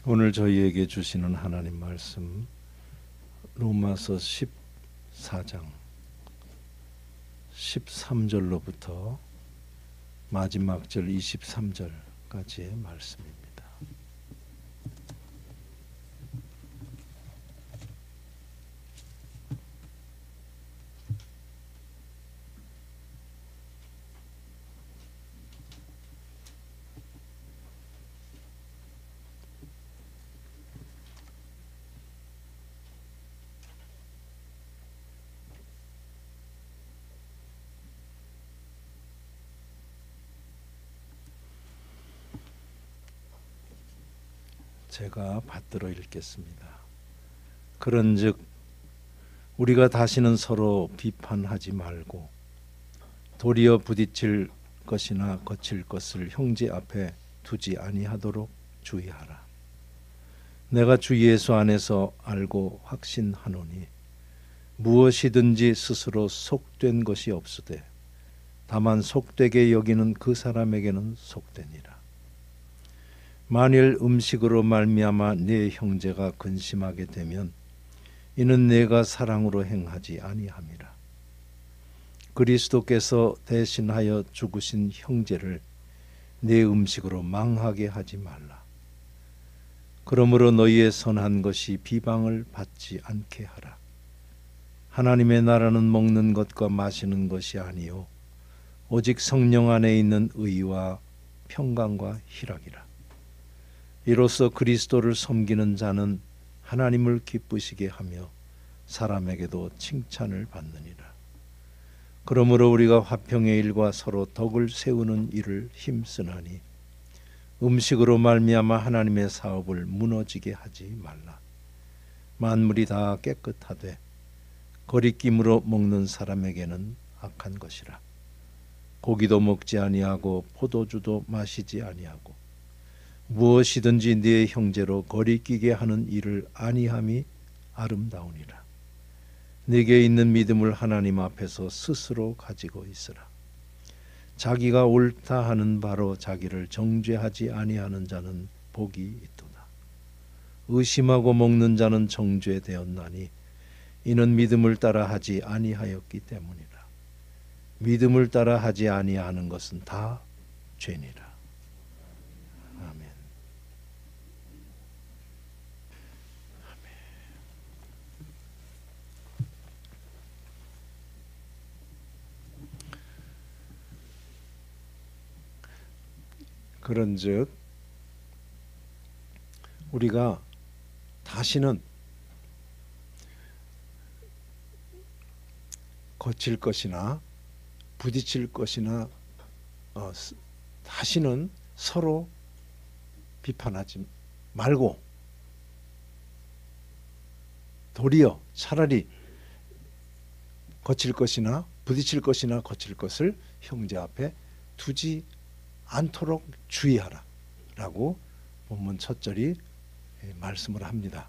오늘 저희에게 주시는 하나님 말씀 로마서 14장 13절로부터 마지막 절 23절까지의 말씀입니다. 제가 받들어 읽겠습니다. 그런즉 우리가 다시는 서로 비판하지 말고 도리어 부딪힐 것이나 거칠 것을 형제 앞에 두지 아니하도록 주의하라. 내가 주 예수 안에서 알고 확신하노니 무엇이든지 스스로 속된 것이 없으되 다만 속되게 여기는 그 사람에게는 속되니라. 만일 음식으로 말미암아 네 형제가 근심하게 되면 이는 내가 사랑으로 행하지 아니함이라. 그리스도께서 대신하여 죽으신 형제를 네 음식으로 망하게 하지 말라. 그러므로 너희의 선한 것이 비방을 받지 않게 하라. 하나님의 나라는 먹는 것과 마시는 것이 아니요 오직 성령 안에 있는 의와 평강과 희락이라. 이로써 그리스도를 섬기는 자는 하나님을 기쁘시게 하며 사람에게도 칭찬을 받느니라. 그러므로 우리가 화평의 일과 서로 덕을 세우는 일을 힘쓰나니 음식으로 말미암아 하나님의 사업을 무너지게 하지 말라. 만물이 다 깨끗하되 거리낌으로 먹는 사람에게는 악한 것이라. 고기도 먹지 아니하고 포도주도 마시지 아니하고 무엇이든지 네 형제로 거리끼게 하는 일을 아니함이 아름다우니라. 네게 있는 믿음을 하나님 앞에서 스스로 가지고 있으라. 자기가 옳다 하는 바로 자기를 정죄하지 아니하는 자는 복이 있도다. 의심하고 먹는 자는 정죄되었나니 이는 믿음을 따라 하지 아니하였기 때문이라. 믿음을 따라 하지 아니하는 것은 다 죄니라. 아멘. 그런즉 우리가 다시는 거칠 것이나 부딪힐 것이나 다시는 서로 비판하지 말고 도리어 차라리 거칠 것이나 부딪힐 것이나 거칠 것을 형제 앞에 두지 않도록 주의하라 라고 본문 첫 절이 말씀을 합니다.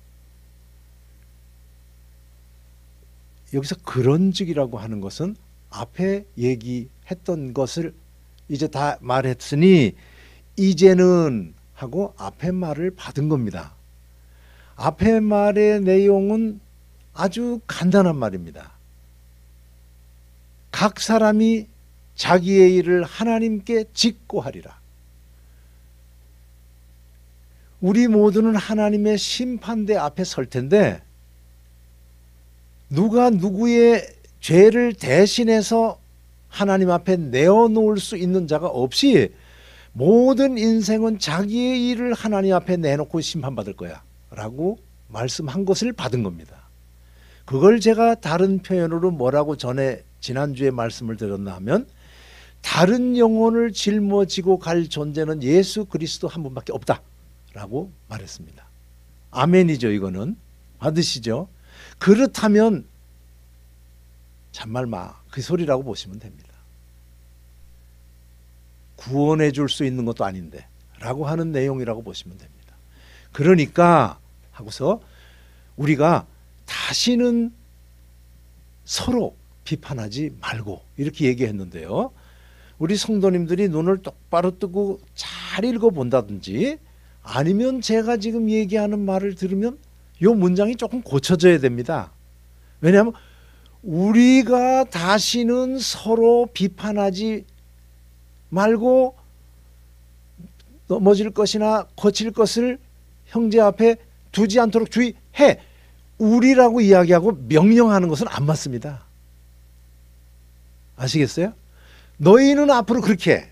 여기서 그런즉이라고 하는 것은 앞에 얘기했던 것을 이제 다 말했으니 이제는 하고 앞에 말을 받은 겁니다. 앞에 말의 내용은 아주 간단한 말입니다. 각 사람이 자기의 일을 하나님께 직고하리라. 우리 모두는 하나님의 심판대 앞에 설 텐데 누가 누구의 죄를 대신해서 하나님 앞에 내어놓을 수 있는 자가 없이 모든 인생은 자기의 일을 하나님 앞에 내놓고 심판받을 거야 라고 말씀한 것을 받은 겁니다. 그걸 제가 다른 표현으로 뭐라고 지난주에 말씀을 드렸나 하면 다른 영혼을 짊어지고 갈 존재는 예수 그리스도 한 분밖에 없다 라고 말했습니다. 아멘이죠. 이거는 받으시죠. 그렇다면 참말 그 소리라고 보시면 됩니다. 구원해 줄 수 있는 것도 아닌데 라고 하는 내용이라고 보시면 됩니다. 그러니까 하고서 우리가 다시는 서로 비판하지 말고 이렇게 얘기했는데요. 우리 성도님들이 눈을 똑바로 뜨고 잘 읽어본다든지 아니면 제가 지금 얘기하는 말을 들으면 이 문장이 조금 고쳐져야 됩니다. 왜냐하면 우리가 다시는 서로 비판하지 말고 넘어질 것이나 거칠 것을 형제 앞에 두지 않도록 주의해. 우리라고 이야기하고 명령하는 것은 안 맞습니다. 아시겠어요? 너희는 앞으로 그렇게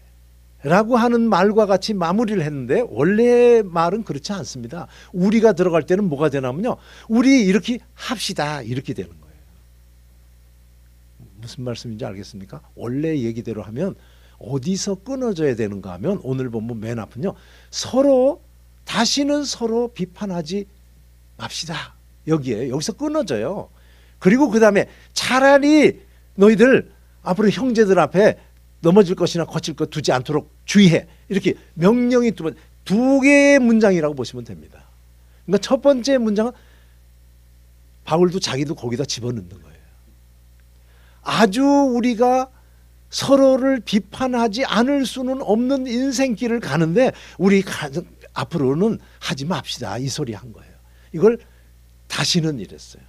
라고 하는 말과 같이 마무리를 했는데 원래 말은 그렇지 않습니다. 우리가 들어갈 때는 뭐가 되냐면요, 우리 이렇게 합시다 이렇게 되는 거예요. 무슨 말씀인지 알겠습니까? 원래 얘기대로 하면 어디서 끊어져야 되는가 하면 오늘 본문 맨 앞은요, 다시는 서로 비판하지 맙시다. 여기서 끊어져요. 그리고 그 다음에 차라리 너희들 앞으로 형제들 앞에 넘어질 것이나 거칠 것 두지 않도록 주의해. 이렇게 명령이 두 개의 문장이라고 보시면 됩니다. 그러니까 첫 번째 문장은 바울도 자기도 거기다 집어넣는 거예요. 아주 우리가 서로를 비판하지 않을 수는 없는 인생길을 가는데 우리 앞으로는 하지 맙시다. 이 소리 한 거예요. 이걸 다시는 이랬어요.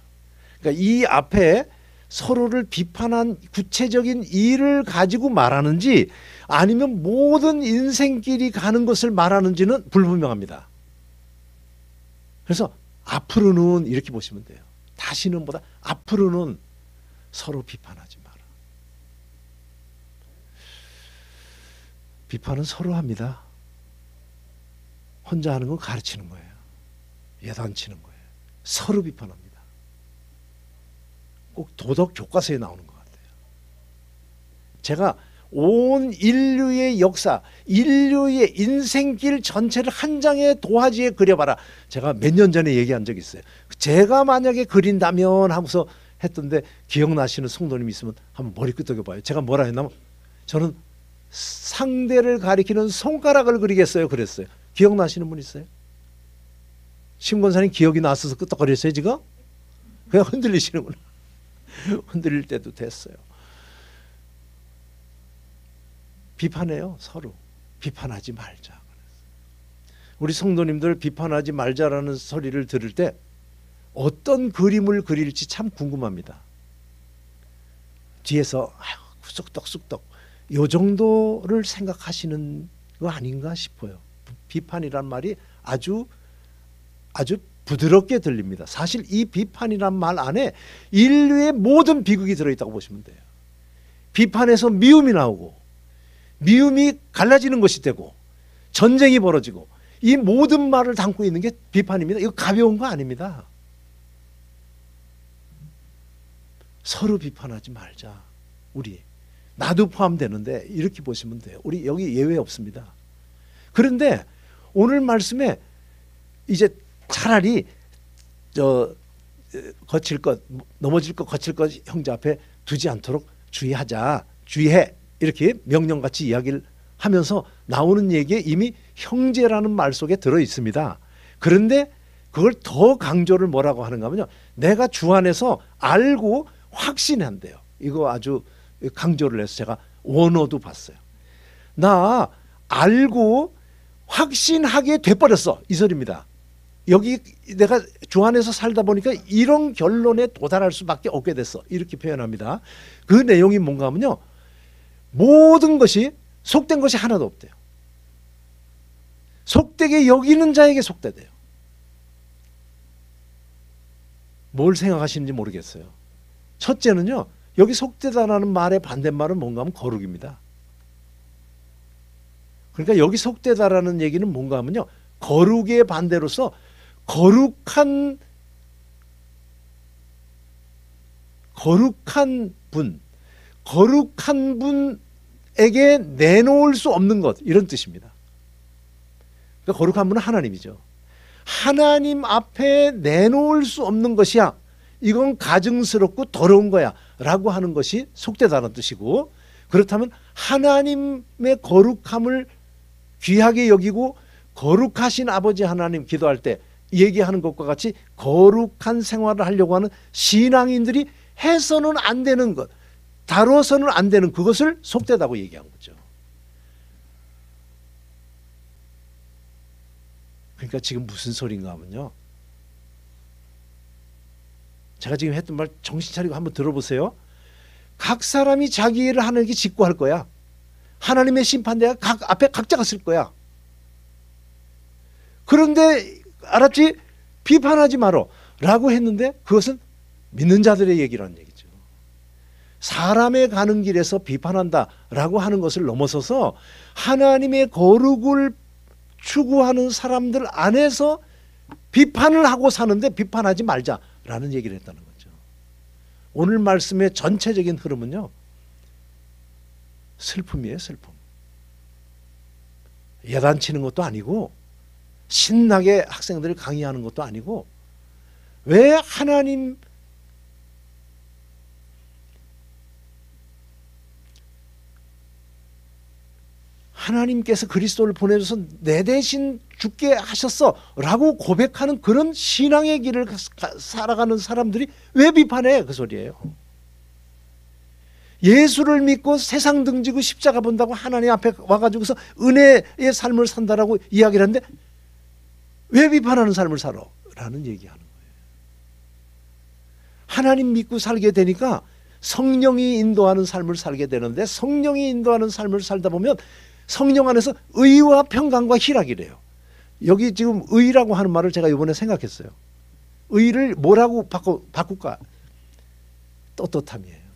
그러니까 이 앞에 서로를 비판한 구체적인 일을 가지고 말하는지 아니면 모든 인생길이 가는 것을 말하는지는 불분명합니다. 그래서 앞으로는 이렇게 보시면 돼요. 다시는 보다 앞으로는 서로 비판하지 마라. 비판은 서로 합니다. 혼자 하는 건 가르치는 거예요. 예단치는 거예요. 서로 비판합니다. 꼭 도덕 교과서에 나오는 것 같아요. 제가 온 인류의 역사, 인류의 인생길 전체를 한 장의 도화지에 그려봐라. 제가 몇 년 전에 얘기한 적이 있어요. 제가 만약에 그린다면 하고서 했던데 기억나시는 성도님 있으면 한번 머리 끄덕여봐요. 제가 뭐라 했냐면 저는 상대를 가리키는 손가락을 그리겠어요 그랬어요. 기억나시는 분 있어요? 신권사님 기억이 나서서 끄덕거렸어요 지금? 그냥 흔들리시는구나. 흔들릴 때도 됐어요. 비판해요. 서로. 비판하지 말자. 우리 성도님들 비판하지 말자라는 소리를 들을 때 어떤 그림을 그릴지 참 궁금합니다. 뒤에서 쑥떡쑥떡 요 정도를 생각하시는 거 아닌가 싶어요. 비판이란 말이 아주 부드럽게 들립니다. 사실 이 비판이란 말 안에 인류의 모든 비극이 들어있다고 보시면 돼요. 비판에서 미움이 나오고 미움이 갈라지는 것이 되고 전쟁이 벌어지고 이 모든 말을 담고 있는 게 비판입니다. 이거 가벼운 거 아닙니다. 서로 비판하지 말자. 우리 나도 포함되는데 이렇게 보시면 돼요. 우리 여기 예외 없습니다. 그런데 오늘 말씀에 이제 차라리 거칠 것, 넘어질 것, 거칠 것 형제 앞에 두지 않도록 주의하자. 주의해. 이렇게 명령같이 이야기를 하면서 나오는 얘기에 이미 형제라는 말 속에 들어 있습니다. 그런데 그걸 더 강조를 뭐라고 하는가 하면요. 내가 주 안에서 알고 확신한대요. 이거 아주 강조를 해서 제가 원어도 봤어요. 나 알고 확신하게 돼버렸어. 이 소리입니다. 여기 내가 주 안에서 살다 보니까 이런 결론에 도달할 수밖에 없게 됐어. 이렇게 표현합니다. 그 내용이 뭔가 하면요. 모든 것이 속된 것이 하나도 없대요. 속되게 여기는 자에게 속되대요. 뭘 생각하시는지 모르겠어요. 첫째는요. 여기 속되다라는 말의 반대말은 뭔가 하면 거룩입니다. 그러니까 여기 속되다라는 얘기는 뭔가 하면요. 거룩의 반대로서 거룩한 분에게 내놓을 수 없는 것, 이런 뜻입니다. 그러니까 거룩한 분은 하나님이죠. 하나님 앞에 내놓을 수 없는 것이야. 이건 가증스럽고 더러운 거야 라고 하는 것이 속되다는 뜻이고, 그렇다면 하나님의 거룩함을 귀하게 여기고 거룩하신 아버지 하나님 기도할 때 얘기하는 것과 같이 거룩한 생활을 하려고 하는 신앙인들이 해서는 안 되는 것, 다뤄서는 안 되는 그것을 속되다고 얘기한 거죠. 그러니까 지금 무슨 소린가 하면요, 제가 지금 했던 말 정신 차리고 한번 들어보세요. 각 사람이 자기 일을 하나님께 직구할 거야. 하나님의 심판대가 각 앞에 각자가 쓸 거야. 그런데 알았지? 비판하지 마라 라고 했는데 그것은 믿는 자들의 얘기라는 얘기죠. 사람의 가는 길에서 비판한다 라고 하는 것을 넘어서서 하나님의 거룩을 추구하는 사람들 안에서 비판을 하고 사는데 비판하지 말자라는 얘기를 했다는 거죠. 오늘 말씀의 전체적인 흐름은요, 슬픔이에요. 슬픔. 야단치는 것도 아니고 신나게 학생들을 강의하는 것도 아니고, 왜 하나님께서 그리스도를 보내줘서 내 대신 죽게 하셨어 라고 고백하는 그런 신앙의 길을 살아가는 사람들이 왜 비판해? 그 소리예요. 예수를 믿고 세상 등지고 십자가 본다고 하나님 앞에 와가지고서 은혜의 삶을 산다라고 이야기를 하는데 왜 비판하는 삶을 살아? 라는 얘기하는 거예요. 하나님 믿고 살게 되니까 성령이 인도하는 삶을 살게 되는데, 성령이 인도하는 삶을 살다 보면 성령 안에서 의와 평강과 희락이래요. 여기 지금 의라고 하는 말을 제가 이번에 생각했어요. 의를 뭐라고 바꿀까? 떳떳함이에요.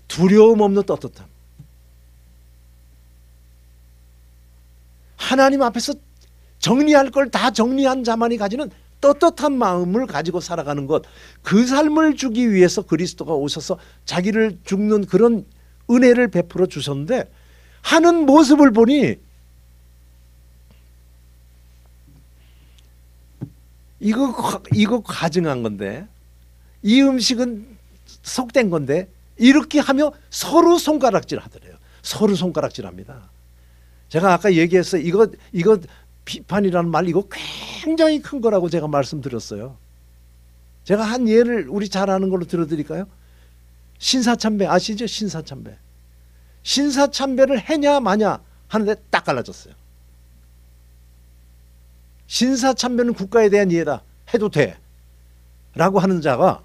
두려움 없는 떳떳함. 하나님 앞에서 정리할 걸 다 정리한 자만이 가지는 떳떳한 마음을 가지고 살아가는 것, 그 삶을 주기 위해서 그리스도가 오셔서 자기를 죽는 그런 은혜를 베풀어 주셨는데, 하는 모습을 보니 이거 가증한 건데, 이 음식은 속된 건데, 이렇게 하며 서로 손가락질 하더래요. 서로 손가락질 합니다. 제가 아까 얘기했어요. 이거 비판이라는 말, 이거 굉장히 큰 거라고 제가 말씀드렸어요. 제가 한 예를 우리 잘 아는 걸로 들어드릴까요? 신사참배 아시죠? 신사참배. 신사참배를 해냐 마냐 하는데 딱 갈라졌어요. 신사참배는 국가에 대한 이해다, 해도 돼 라고 하는 자가,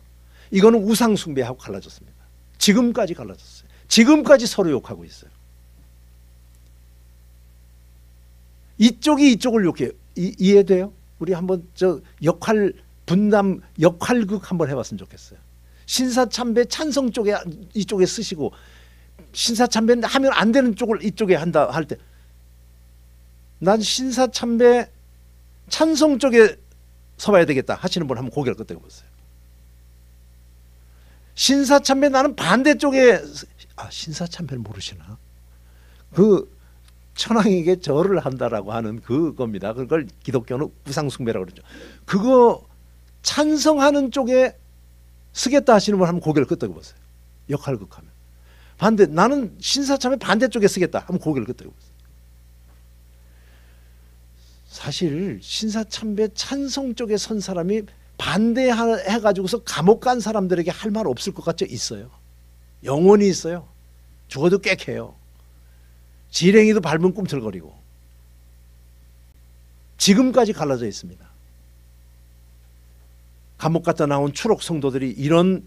이거는 우상숭배하고 갈라졌습니다. 지금까지 갈라졌어요. 지금까지 서로 욕하고 있어요. 이쪽이 이쪽을 욕해요. 이해돼요? 우리 한번 저 역할 분담, 역할극 한번 해봤으면 좋겠어요. 신사참배 찬성 쪽에 이쪽에 쓰시고, 신사참배 하면 안 되는 쪽을 이쪽에 한다 할 때, 난 신사참배 찬성 쪽에 서봐야 되겠다 하시는 분 한번 고개를 끄덕여 보세요. 신사참배 나는 반대쪽에, 신사참배를 모르시나? 그 천황에게 절을 한다라고 하는 그겁니다. 그걸 기독교는 우상숭배라고 그러죠. 그거 찬성하는 쪽에 쓰겠다 하시는 분 한번 고개를 끄덕여 보세요. 역할극하면. 반대, 나는 신사참배 반대쪽에 쓰겠다 하면 고개를 끄덕여 보세요. 사실 신사참배 찬성 쪽에 선 사람이 반대해가지고서 감옥 간 사람들에게 할 말 없을 것 같죠? 있어요. 영원히 있어요. 죽어도 꽥해요. 지렁이도 밟으면 꿈틀거리고. 지금까지 갈라져 있습니다. 감옥 갔다 나온 추록 성도들이 이런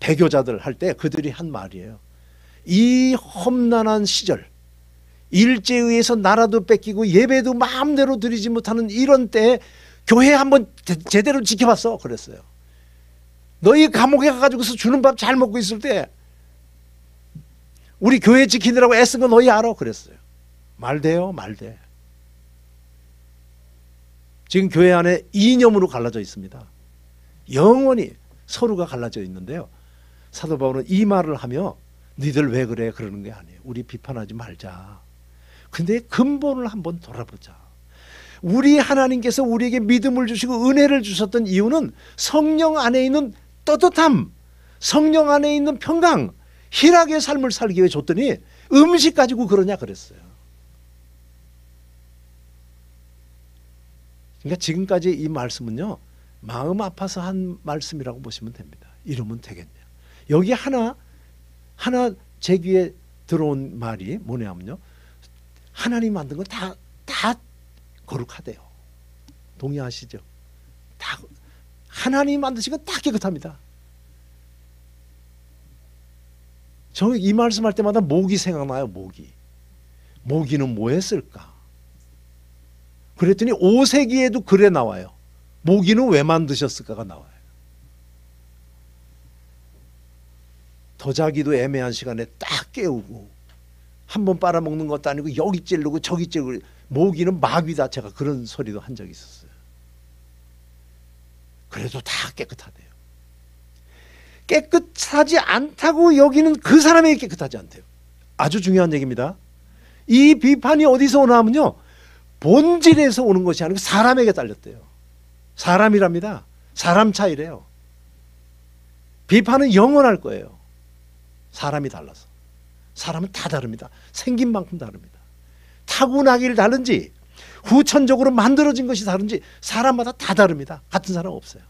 배교자들 할 때 그들이 한 말이에요. 이 험난한 시절, 일제의해서 나라도 뺏기고 예배도 마음대로 드리지 못하는 이런 때에 교회 한번 제대로 지켜봤어 그랬어요. 너희 감옥에 가가지고서 주는 밥 잘 먹고 있을 때 우리 교회 지키느라고 애쓴 거 너희 알아 그랬어요. 말 돼요? 말 돼. 지금 교회 안에 이념으로 갈라져 있습니다. 영원히 서로가 갈라져 있는데요, 사도 바울은 이 말을 하며 니들 왜 그래 그러는 게 아니에요. 우리 비판하지 말자. 근데 근본을 한번 돌아보자. 우리 하나님께서 우리에게 믿음을 주시고 은혜를 주셨던 이유는 성령 안에 있는 떳떳함, 성령 안에 있는 평강, 희락의 삶을 살기 위해 줬더니 음식 가지고 그러냐 그랬어요. 그러니까 지금까지 이 말씀은요, 마음 아파서 한 말씀이라고 보시면 됩니다. 이러면 되겠냐. 여기 하나 제 귀에 들어온 말이 뭐냐면요, 하나님 만든 건 다 거룩하대요. 동의하시죠? 다 하나님이 만드신 건 다 깨끗합니다. 저 이 말씀할 때마다 모기 생각나요. 모기는 뭐 했을까? 그랬더니 5세기에도 글에 나와요. 모기는 왜 만드셨을까가 나와요. 더 자기도 애매한 시간에 딱 깨우고 한 번 빨아먹는 것도 아니고 여기 찌르고 저기 찌르고 모기는 마귀다. 제가 그런 소리도 한 적이 있었어요. 그래도 다 깨끗하대요. 깨끗하지 않다고 여기는 그 사람에게 깨끗하지 않대요. 아주 중요한 얘기입니다. 이 비판이 어디서 오나 하면요, 본질에서 오는 것이 아니고 사람에게 딸렸대요. 사람이랍니다. 사람 차이래요. 비판은 영원할 거예요. 사람이 달라서. 사람은 다 다릅니다. 생긴 만큼 다릅니다. 타고나기를 다른지 후천적으로 만들어진 것이 다른지 사람마다 다 다릅니다. 같은 사람 없어요.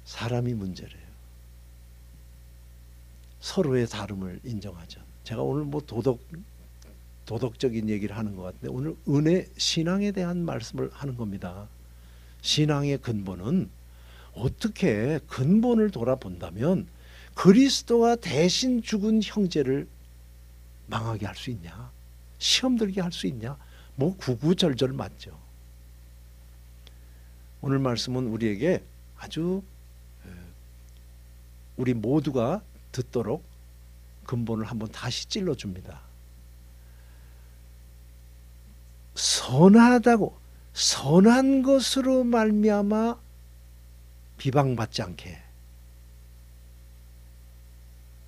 사람이 문제래요. 서로의 다름을 인정하자. 제가 오늘 뭐 도덕적인 얘기를 하는 것 같은데 오늘 은혜 신앙에 대한 말씀을 하는 겁니다. 신앙의 근본은 어떻게 근본을 돌아본다면 그리스도가 대신 죽은 형제를 망하게 할 수 있냐? 시험 들게 할 수 있냐? 뭐 구구절절 맞죠. 오늘 말씀은 우리에게 아주 우리 모두가 듣도록 근본을 한번 다시 찔러줍니다. 선하다고 선한 것으로 말미암아 비방받지 않게.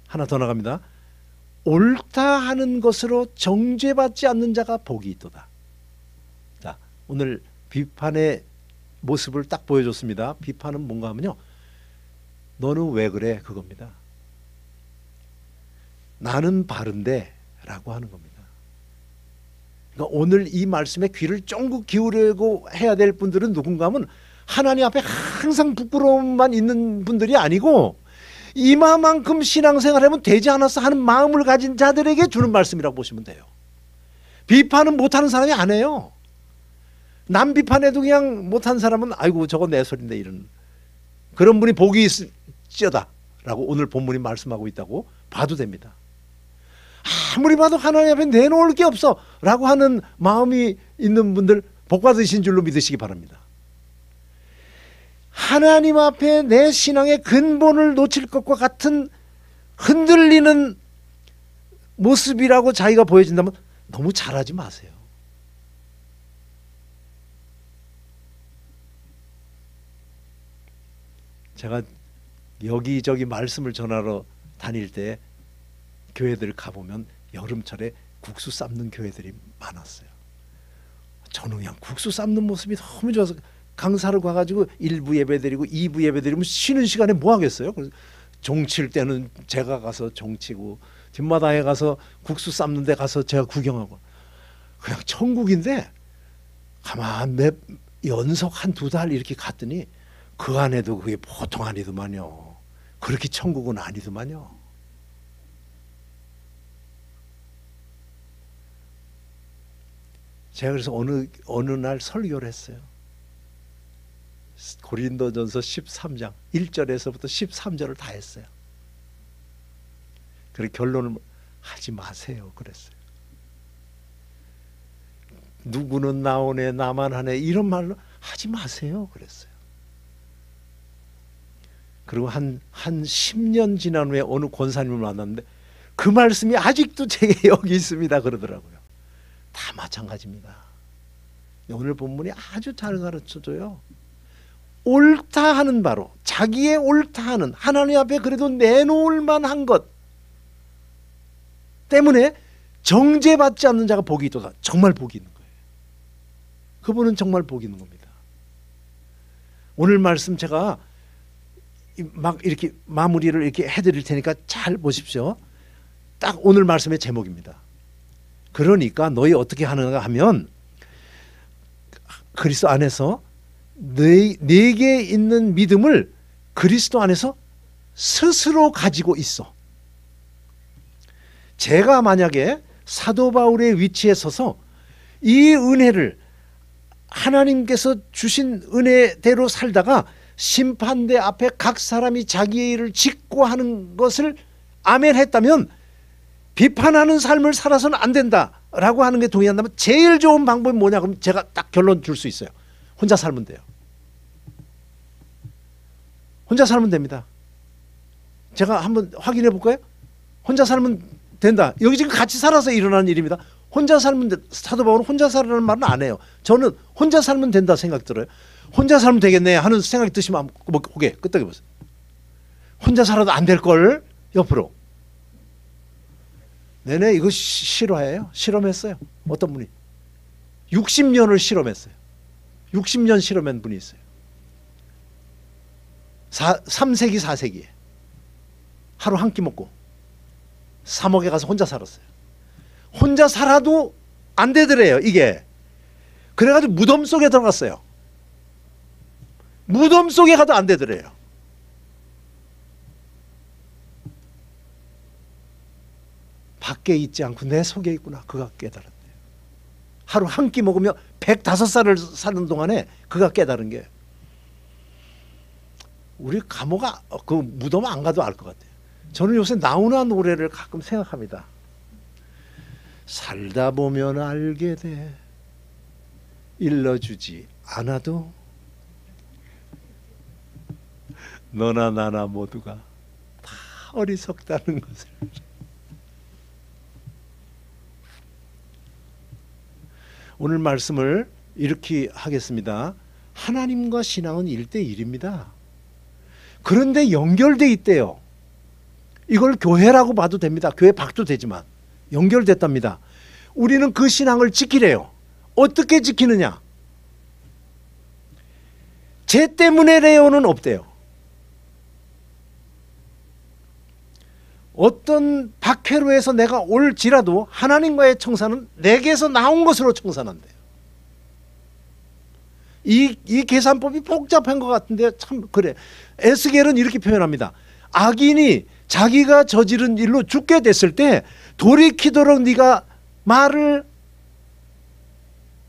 하나 더 나갑니다. 옳다 하는 것으로 정죄받지 않는 자가 복이 있도다. 자, 오늘 비판의 모습을 딱 보여줬습니다. 비판은 뭔가 하면요, 너는 왜 그래? 그겁니다. 나는 바른데 라고 하는 겁니다. 그러니까 오늘 이 말씀에 귀를 쫑긋 기울이고 해야 될 분들은 누군가 하면 하나님 앞에 항상 부끄러움만 있는 분들이 아니고 이마만큼 신앙생활하면 되지 않았어 하는 마음을 가진 자들에게 주는 말씀이라고 보시면 돼요. 비판은 못하는 사람이 안 해요. 남 비판해도 그냥 못한 사람은 아이고 저거 내 소리인데 이런 그런 분이 복이 있을지어다 라고 오늘 본문이 말씀하고 있다고 봐도 됩니다. 아무리 봐도 하나님 앞에 내놓을 게 없어 라고 하는 마음이 있는 분들 복 받으신 줄로 믿으시기 바랍니다. 하나님 앞에 내 신앙의 근본을 놓칠 것과 같은 흔들리는 모습이라고 자기가 보여진다면 너무 잘하지 마세요. 제가 여기저기 말씀을 전하러 다닐 때 교회들 가보면 여름철에 국수 삶는 교회들이 많았어요. 저는 그냥 국수 삶는 모습이 너무 좋아서 강사를 가가지고 1부 예배 드리고 2부 예배 드리면 쉬는 시간에 뭐 하겠어요? 그래서 종칠 때는 제가 가서 종치고 뒷마당에 가서 국수 삶는 데 가서 제가 구경하고 그냥 천국인데 가만 연속 한 2달 이렇게 갔더니 그 안에도 그게 보통 아니더만요. 그렇게 천국은 아니더만요. 제가 그래서 어느 날 설교를 했어요. 고린도전서 13장 1절에서부터 13절을 다 했어요. 그래서 결론을 하지 마세요 그랬어요. 누구는 나오네 나만 하네 이런 말로 하지 마세요 그랬어요. 그리고 한 10년 지난 후에 어느 권사님을 만났는데 그 말씀이 아직도 제게 여기 있습니다 그러더라고요. 다 마찬가지입니다. 오늘 본문이 아주 잘 가르쳐줘요. 옳다 하는 바로 자기의 옳다 하는 하나님 앞에 그래도 내놓을 만한 것 때문에 정죄받지 않는 자가 복이 있도다. 정말 복이 있는 거예요. 그분은 정말 복이 있는 겁니다. 오늘 말씀 제가 막 이렇게 마무리를 이렇게 해드릴 테니까 잘 보십시오. 딱 오늘 말씀의 제목입니다. 그러니까 너희 어떻게 하는가 하면 그리스도 안에서 내게 있는 믿음을 그리스도 안에서 스스로 가지고 있어. 제가 만약에 사도 바울의 위치에 서서 이 은혜를 하나님께서 주신 은혜대로 살다가 심판대 앞에 각 사람이 자기의 일을 짓고 하는 것을 아멘 했다면, 비판하는 삶을 살아서는 안 된다라고 하는 게 동의한다면 제일 좋은 방법이 뭐냐, 그럼 제가 딱 결론 줄 수 있어요. 혼자 살면 돼요. 혼자 살면 됩니다. 제가 한번 확인해 볼까요? 혼자 살면 된다. 여기 지금 같이 살아서 일어나는 일입니다. 혼자 살면 사도 바울은 혼자 살라는 말은 안 해요. 저는 혼자 살면 된다 생각 들어요. 혼자 살면 되겠네 하는 생각이 드시면 고개 끄덕여 보세요. 혼자 살아도 안 될 걸 옆으로. 네네, 이거 실화예요. 실험했어요. 어떤 분이 60년을 실험했어요. 60년 실험한 분이 있어요. 3세기 4세기에 하루 한 끼 먹고 3억에 가서 혼자 살았어요. 혼자 살아도 안 되더래요, 이게. 그래가지고 무덤 속에 들어갔어요. 무덤 속에 가도 안 되더래요. 밖에 있지 않고 내 속에 있구나, 그가 깨달았대요. 하루 한 끼 먹으며 105살을 사는 동안에 그가 깨달은 게, 우리 감옥 그 무덤 안 가도 알 것 같아요. 저는 요새 나훈아 노래를 가끔 생각합니다. 살다 보면 알게 돼, 일러주지 않아도 너나 나나 모두가 다 어리석다는 것을. 오늘 말씀을 이렇게 하겠습니다. 하나님과 신앙은 1대1입니다. 그런데 연결돼 있대요. 이걸 교회라고 봐도 됩니다. 교회 밖도 되지만 연결됐답니다. 우리는 그 신앙을 지키래요. 어떻게 지키느냐? 쟤 때문에래요는 없대요. 어떤 박해로에서 내가 올지라도 하나님과의 청산은 내게서 나온 것으로 청산한대요. 이 계산법이 복잡한 것 같은데 참 그래. 에스겔은 이렇게 표현합니다. 악인이 자기가 저지른 일로 죽게 됐을 때 돌이키도록 네가 말을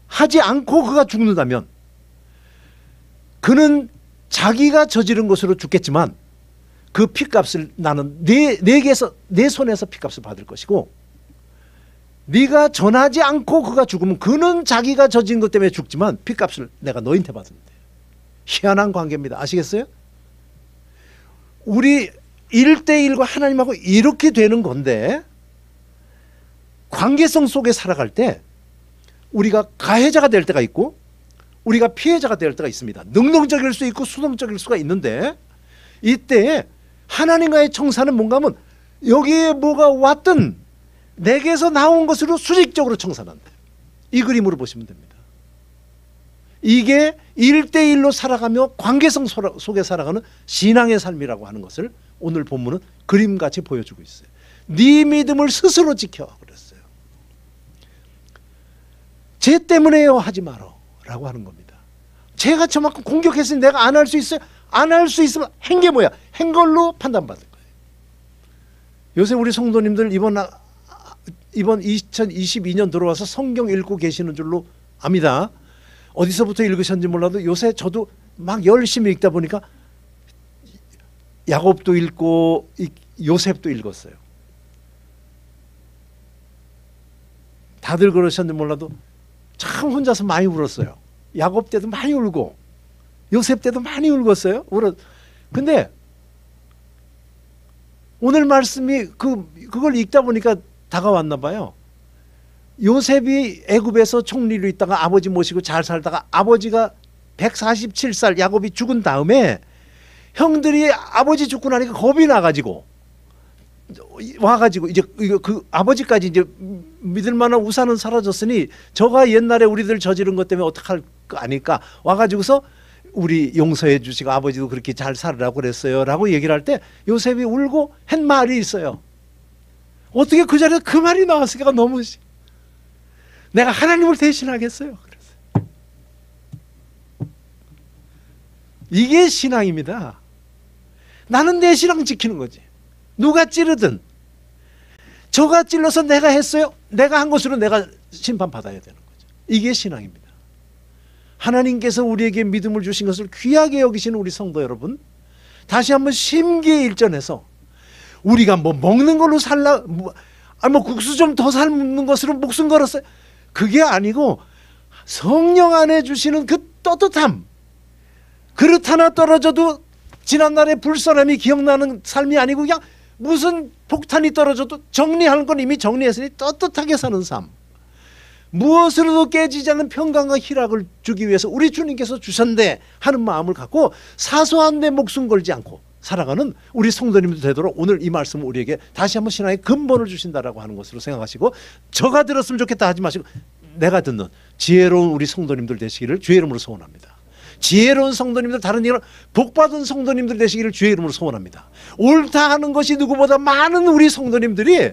하지 않고 그가 죽는다면 그는 자기가 저지른 것으로 죽겠지만 그 핏값을 나는 내게서, 내 손에서 핏값을 받을 것이고, 네가 전하지 않고 그가 죽으면 그는 자기가 저지른 것 때문에 죽지만 핏값을 내가 너한테 받는다. 희한한 관계입니다. 아시겠어요? 우리 1대1과 하나님하고 이렇게 되는 건데, 관계성 속에 살아갈 때 우리가 가해자가 될 때가 있고 우리가 피해자가 될 때가 있습니다. 능동적일 수 있고 수동적일 수가 있는데, 이때 하나님과의 청산은 뭔가 하면 여기에 뭐가 왔든 내게서 나온 것으로 수직적으로 청산한다. 이 그림으로 보시면 됩니다. 이게 1대1로 살아가며 관계성 속에 살아가는 신앙의 삶이라고 하는 것을 오늘 본문은 그림같이 보여주고 있어요. 네 믿음을 스스로 지켜 그랬어요. 쟤 때문에요 하지 마라 라고 하는 겁니다. 쟤가 저만큼 공격했으니 내가 안 할 수 있어요? 안 할 수 있으면 한 게 뭐야? 한 걸로 판단받을 거예요. 요새 우리 성도님들 이번 2022년 들어와서 성경 읽고 계시는 줄로 압니다. 어디서부터 읽으셨는지 몰라도 요새 저도 막 열심히 읽다 보니까 야곱도 읽고 요셉도 읽었어요. 다들 그러셨는지 몰라도 참 혼자서 많이 울었어요. 야곱 때도 많이 울고 요셉 때도 많이 울었어요. 근데 오늘 말씀이 그걸 읽다 보니까 다가왔나 봐요. 요셉이 애굽에서 총리로 있다가 아버지 모시고 잘 살다가 아버지가 147살 야곱이 죽은 다음에 형들이 아버지 죽고 나니까 겁이 나가지고 와가지고 이제 그 아버지까지 이제 믿을 만한 우산은 사라졌으니 저가 옛날에 우리들 저지른 것 때문에 어떡할 거 아닐까 와가지고서 우리 용서해 주시고 아버지도 그렇게 잘 살으라고 그랬어요 라고 얘기를 할 때 요셉이 울고 한 말이 있어요. 어떻게 그 자리에 그 말이 나왔을까? 너무 내가 하나님을 대신하겠어요. 그랬어요. 이게 신앙입니다. 나는 내 신앙 지키는 거지. 누가 찌르든 저가 찔러서 내가 했어요. 내가 한 것으로 내가 심판받아야 되는 거죠. 이게 신앙입니다. 하나님께서 우리에게 믿음을 주신 것을 귀하게 여기시는 우리 성도 여러분, 다시 한번 심기일전해서 우리가 뭐 먹는 걸로 살라, 뭐 국수 좀 더 삶는 것으로 목숨 걸었어요. 그게 아니고 성령 안에 주시는 그 떳떳함, 그릇 하나 떨어져도 지난날의 불선함이 기억나는 삶이 아니고 그냥 무슨 폭탄이 떨어져도 정리하는 건 이미 정리했으니 떳떳하게 사는 삶, 무엇으로도 깨지지 않는 평강과 희락을 주기 위해서 우리 주님께서 주셨네 하는 마음을 갖고 사소한 데 목숨 걸지 않고 살아가는 우리 성도님도 되도록 오늘 이 말씀은 우리에게 다시 한번 신앙의 근본을 주신다라고 하는 것으로 생각하시고, 저가 들었으면 좋겠다 하지 마시고 내가 듣는 지혜로운 우리 성도님들 되시기를 주의 이름으로 소원합니다. 지혜로운 성도님들, 다른 얘기로 복받은 성도님들 되시기를 주의 이름으로 소원합니다. 옳다 하는 것이 누구보다 많은 우리 성도님들이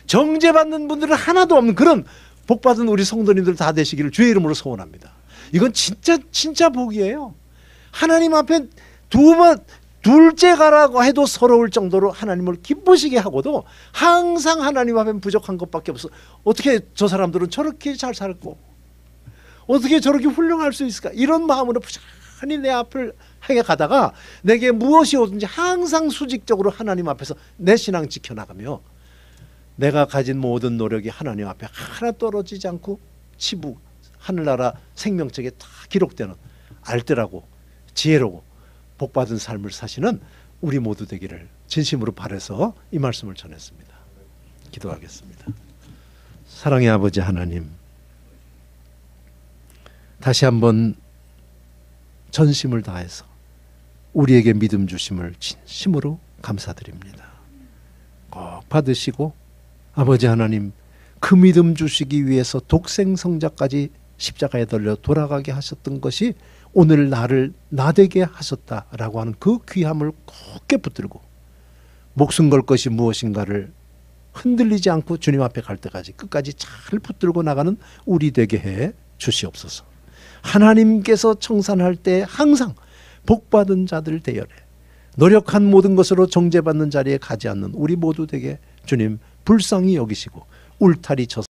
정죄받는 분들은 하나도 없는 그런 복받은 우리 성도님들 다 되시기를 주의 이름으로 소원합니다. 이건 진짜 복이에요. 하나님 앞에 둘째 가라고 해도 서러울 정도로 하나님을 기쁘시게 하고도 항상 하나님 앞에 부족한 것밖에 없어. 어떻게 저 사람들은 저렇게 잘 살고 어떻게 저렇게 훌륭할 수 있을까? 이런 마음으로 부지런히 내 앞을 향해 가다가 내게 무엇이 오든지 항상 수직적으로 하나님 앞에서 내 신앙 지켜나가며 내가 가진 모든 노력이 하나님 앞에 하나 떨어지지 않고 치부 하늘나라 생명책에 다 기록되는 알뜰하고 지혜로고 복받은 삶을 사시는 우리 모두 되기를 진심으로 바라서 이 말씀을 전했습니다. 기도하겠습니다. 사랑의 아버지 하나님, 다시 한번 전심을 다해서 우리에게 믿음 주심을 진심으로 감사드립니다. 꼭 받으시고 아버지 하나님, 그 믿음 주시기 위해서 독생성자까지 십자가에 달려 돌아가게 하셨던 것이 오늘 나를 나되게 하셨다라고 하는 그 귀함을 굳게 붙들고 목숨 걸 것이 무엇인가를 흔들리지 않고 주님 앞에 갈 때까지 끝까지 잘 붙들고 나가는 우리 되게 해 주시옵소서. 하나님께서 청산할 때 항상 복받은 자들 대열에 노력한 모든 것으로 정죄받는 자리에 가지 않는 우리 모두 되게 주님 불쌍히 여기시고 울타리 쳐